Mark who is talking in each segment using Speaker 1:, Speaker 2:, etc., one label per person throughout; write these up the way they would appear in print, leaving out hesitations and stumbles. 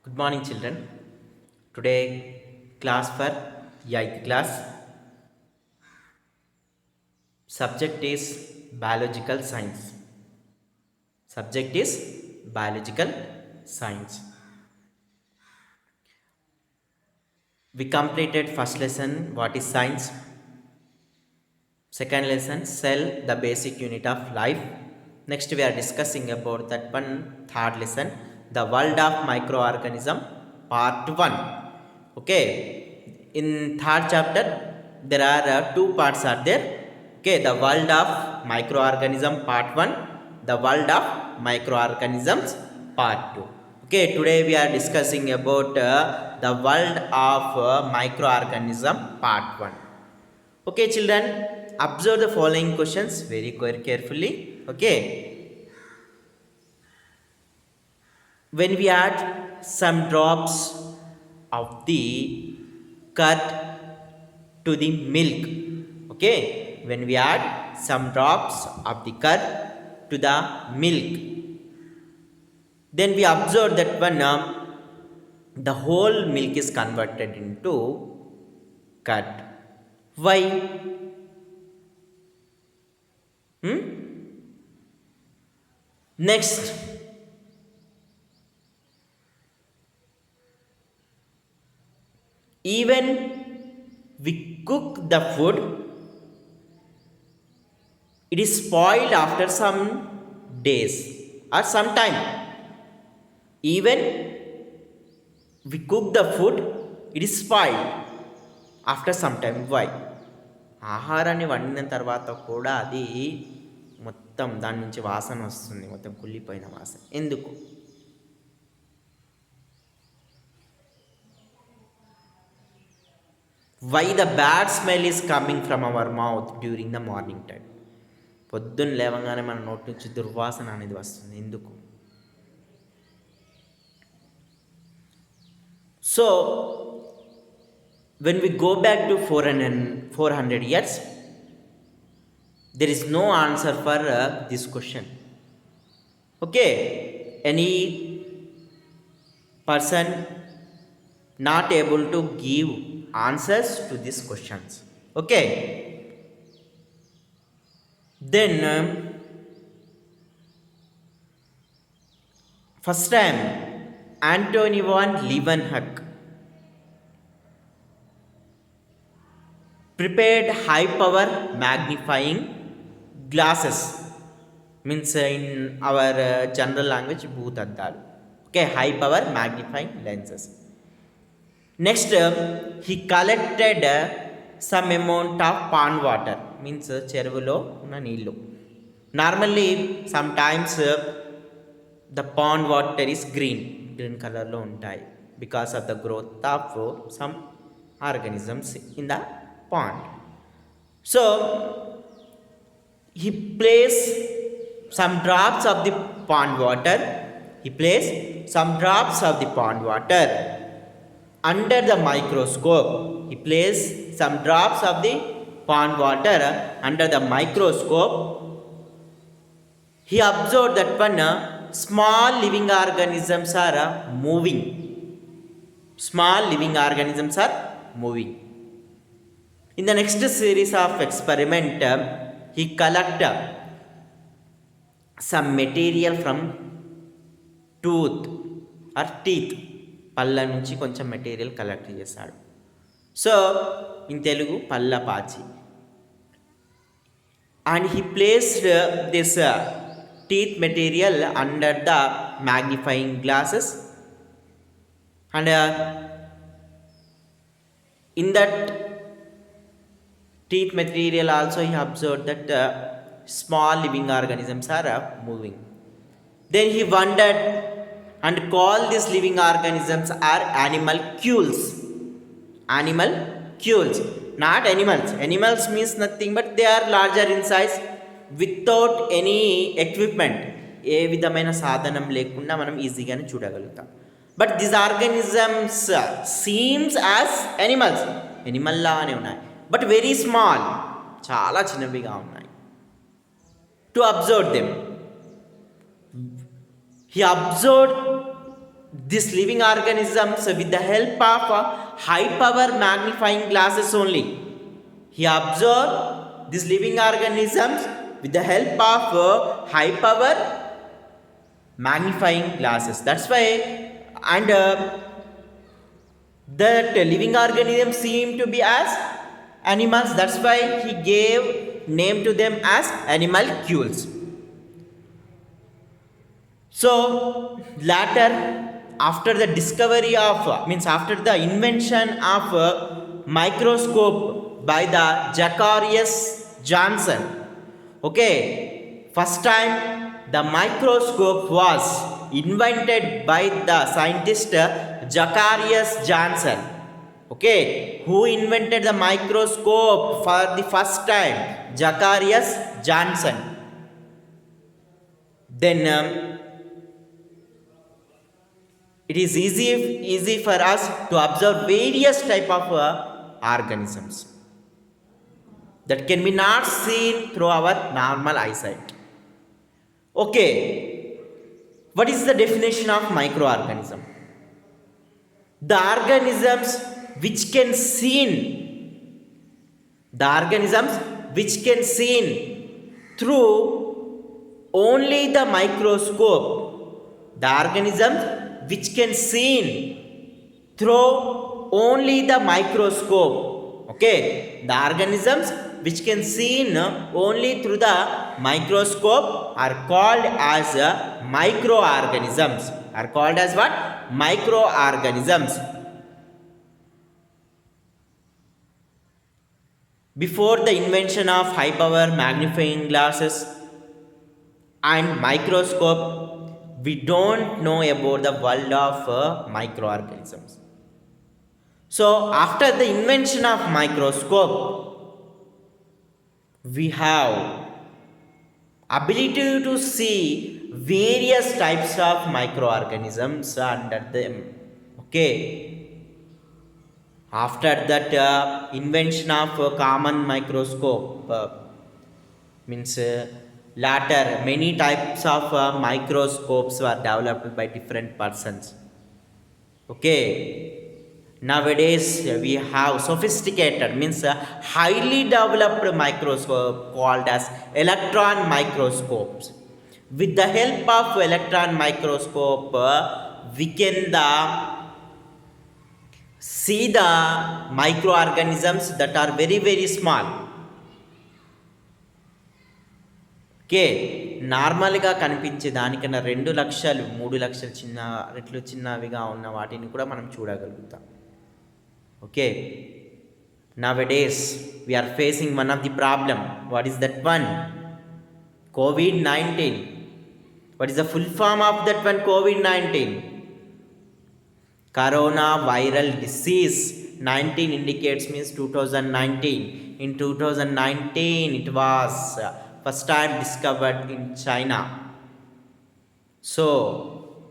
Speaker 1: Good morning, children. Today, class for 8th class. Subject is biological science. Subject is biological science. We completed first lesson. What is science? Second lesson, cell, the basic unit of life. Next, we are discussing about that one. Third lesson, the world of microorganism, part 1. Okay, in third chapter, there are two parts are there. Okay, the world of microorganism, part 1, the world of microorganisms, part 2. Okay, today we are discussing about the world of microorganism, part 1. Okay, children, observe the following questions very carefully. Okay, when we add some drops of the curd to the milk, okay, when we add some drops of the curd to the milk, then we observe that one the whole milk is converted into curd. Why? Next, even we cook the food, it is spoiled after some days or some time. Even we cook the food, it is spoiled after some time. Why? ఆహారాన్ని వండిన తర్వాత కూడా అది మొత్తం దాని నుంచి వాసన వస్తుంది, మొత్తం కుళ్ళిపోయిన వాసన. ఎందుకు? Why the bad smell is coming from our mouth during the morning time? పొద్దున్న లేవగానే మన నోటి నుంచి దుర్వాసన అనేది వస్తుంది. ఎందుకు? So when we go back to 400 years, there is no answer for this question. Okay, any person not able to give answers to these questions. Okay, then first time Antoni van Leeuwenhoek prepared high power magnifying glasses, means in our general language booth addalu. Okay, high power magnifying lenses. Next, he collected some amount of pond water, means చెరువులో ఉన్న నీళ్ళు. Normally, sometimes the pond water is green కలర్లో ఉంటాయి because of the growth of some organisms in the pond. So, he placed some drops of the pond water. He placed some drops of the pond water under the microscope. He placed some drops of the pond water under the microscope. He observed that one small living organisms are moving. Small living organisms are moving. In the next series of experiment, he collected some material from tooth or teeth. పళ్ళ నుంచి కొంచెం material collect చేశాడు. So in Telugu పళ్ళ పాచి. And he placed this teeth material under the magnifying glasses, and in that teeth material also he observed that small living organisms are moving. Then he wondered and called these living organisms are animalcules. Animalcules, not animals. Animals means nothing but they are larger in size without any equipment. ఏ విధమైన సాధనం లేకుండా మనం ఈజీగానే చూడగలుగుతాం. But this organisms seems as animals, animal లానే ఉన్నాయి, but very small, చాలా చిన్నవిగా ఉన్నాయి. To observe them, he observed these living organisms with the help of high power magnifying glasses only. He observed these living organisms with the help of high power magnifying glasses. That's why, and that living organisms seem to be as animals. That's why he gave name to them as animalcules. So later, after the discovery of, means after the invention of microscope by the Zacharias Johnson, okay, first time the microscope was invented by the scientist Zacharias Johnson. Okay, who invented the microscope for the first time? Zacharias Johnson. Then it is easy for us to observe various type of organisms that can be not seen through our normal eyesight. Okay, what is the definition of microorganism? The organisms which can seen, the organisms which can seen through only the microscope, the organisms which can seen through only the microscope. Okay, the organisms which can seen only through the microscope are called as microorganisms. Are called as what? Microorganisms. Before the invention of high power magnifying glasses and microscope, we don't know about the world of microorganisms. So after the invention of microscope, we have ability to see various types of microorganisms under them. Okay. After that invention of common microscope, means later many types of microscopes were developed by different persons. Okay. Nowadays we have sophisticated, means highly developed microscope called as electron microscopes. With the help of electron microscope, we can see the microorganisms that are very small. Okay, నార్మల్గా కనిపించే దానికన్నా 2 లక్షలు 3 లక్షలు చిన్న రెట్లు చిన్నవిగా ఉన్న వాటిని కూడా మనం చూడగలుగుతాం. Okay, nowadays we are facing one of the problem. What is that one? COVID-19. What is the full form of that one? COVID-19. Corona viral disease. 19 indicates means 2019. In 2019 it was first time discovered in China. So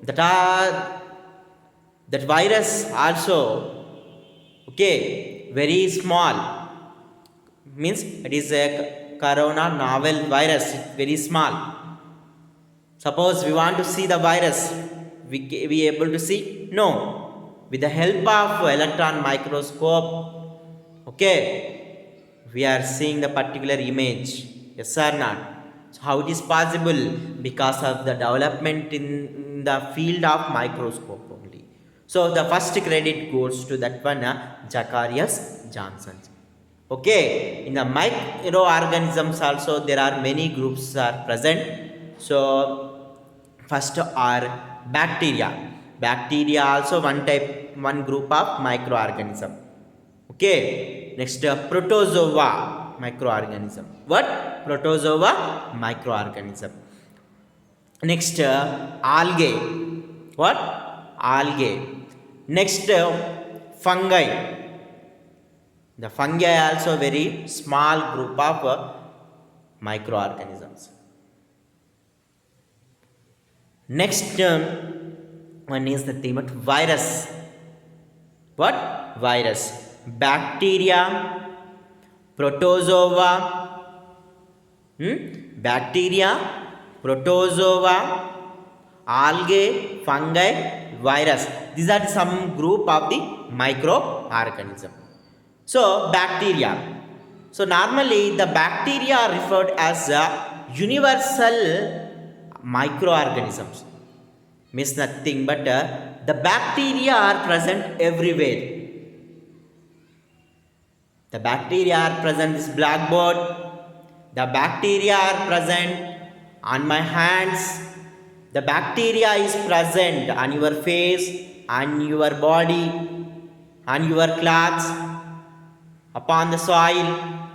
Speaker 1: that virus also, okay, very small, means it is a corona novel virus, very small. Suppose we want to see the virus, we able to see? No. With the help of electron microscope, okay, we are seeing the particular image. Yes or not? So how it is possible? Because of the development in the field of microscope only. So the first credit goes to that one, Zacharias Johnson. Okay, in the microorganisms also there are many groups are present. So first are bacteria. Bacteria also one group of microorganism. Okay, next protozoa microorganism. What? Protozoa microorganism. Next algae. What? Algae. Next fungi. The fungi also very small group of microorganisms. Next one is the theme of virus. What? Virus. Bacteria, protozoa, bacteria, protozoa, algae, fungi, virus. These are some group of the microorganism. So bacteria. So normally the bacteria are referred as universal microorganisms. Means nothing but the bacteria are present everywhere. The bacteria are present in this blackboard. The bacteria are present on my hands. The bacteria is present on your face, on your body, on your clothes, upon the soil,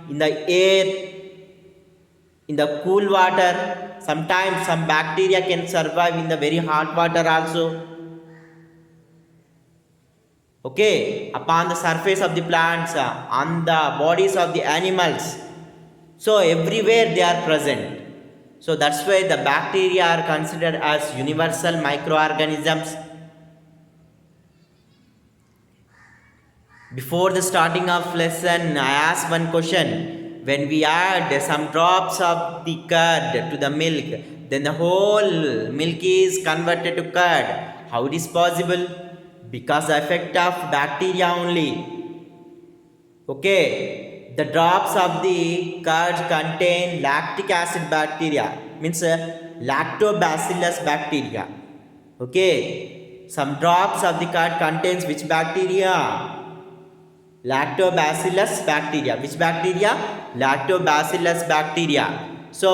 Speaker 1: in the air, in the cool water. Sometimes some bacteria can survive in the very hot water also. Okay, upon the surface of the plants, on the bodies of the animals. So everywhere they are present. So that's why the bacteria are considered as universal microorganisms. Before the starting of lesson, I asked one question. When we add some drops of the curd to the milk, then the whole milk is converted to curd. How it is possible? Because the effect of bacteria only. Okay, the drops of the curd contain lactic acid bacteria, means lactobacillus bacteria. Okay, some drops of the curd contains which bacteria? Lactobacillus bacteria. Which bacteria? Lactobacillus bacteria. So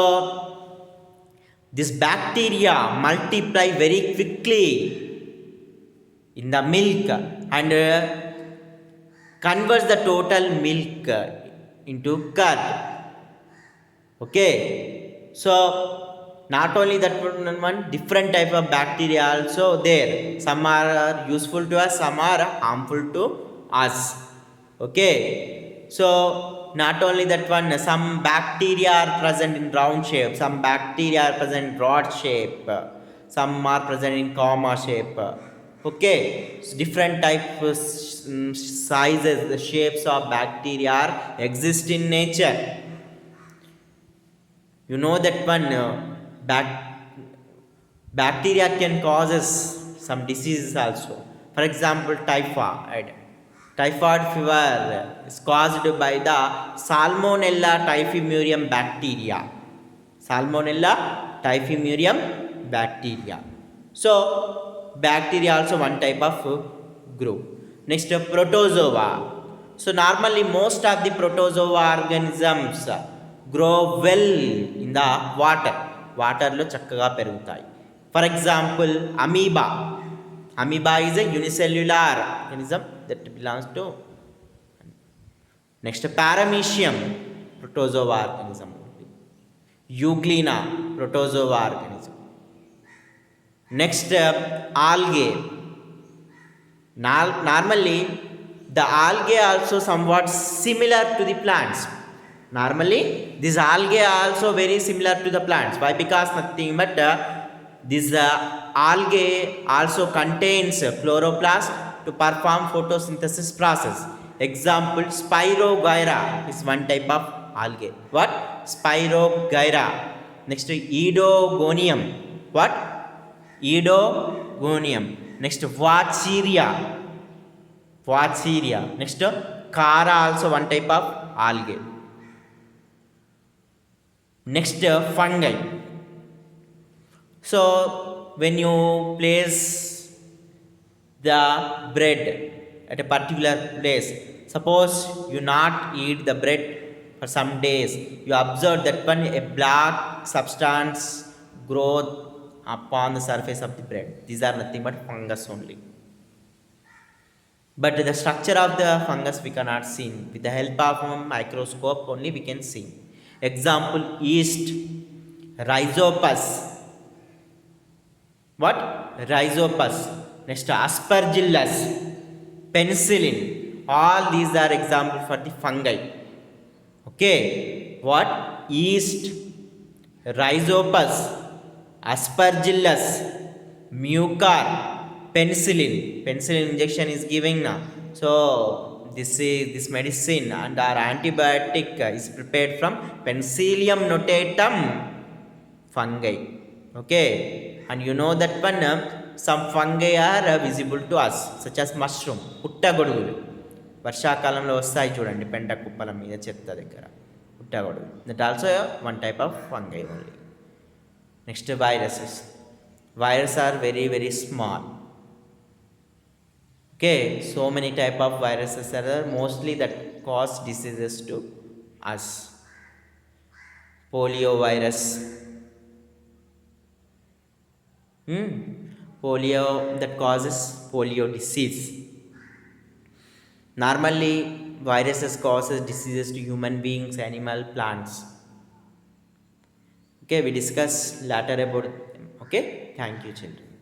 Speaker 1: this bacteria multiply very quickly in the milk and converts the total milk into curd. Okay, so not only that one, different type of bacteria also there. Some are useful to us, some are harmful to us. Okay, so not only that one, some bacteria are present in round shape, some bacteria are present in rod shape, some are present in comma shape. Okay, so different types, sizes, the shapes of bacteria exist in nature. You know that one bacteria can causes some diseases also. For example, typhoid. Typhoid fever is caused by the Salmonella typhimurium bacteria. Salmonella typhimurium bacteria. So bacteria also one type of group. Next, protozoa. So normally most of the protozoa organisms grow well in the water. వాటర్లో చక్కగా పెరుగుతాయి. For example amoeba. Amoeba is a unicellular organism that belongs to. Next, paramecium, protozoa organism. Euglena, protozoa organism. Next, algae. Normally the algae also somewhat similar to the plants. Normally these algae are also very similar to the plants. Why? Because nothing but this algae also contains chloroplast to perform photosynthesis process. Example, Spirogyra is one type of algae. What? Spirogyra. Next, Edogonium. What? Edogonium. Next, Vacheria. Vacheria. Next, Chara also one type of algae. Next, fungi. So when you place the bread at a particular place, suppose you not eat the bread for some days, you observe that when a black substance growth upon the surface of the bread. These are nothing but fungus only. But the structure of the fungus we cannot see. With the help of a microscope only we can see. Example, yeast, rhizopus. What? Rhizopus. Next, aspergillus, penicillin. All these are examples for the fungi. Okay. What? Yeast, rhizopus, aspergillus, mucor, penicillin. Penicillin injection is giving now. So this medicine and our antibiotic is prepared from Penicillium notatum fungi. Okay, and you know that one some fungi are visible to us such as mushroom, పుట్టగొడుగులు. వర్షాకాలంలో వస్తాయి చూడండి పెంట కుప్పల మీద, చెత్త దగ్గర, పుట్టగొడుగులు. That also one type of fungi only. Next viruses. Viruses are very very small. Okay, so many type of viruses are there, mostly that cause diseases to us. Polio virus. Polio, that causes polio disease. Normally viruses causes diseases to human beings, animal, plants. Okay, we discuss later about them. Okay, thank you children.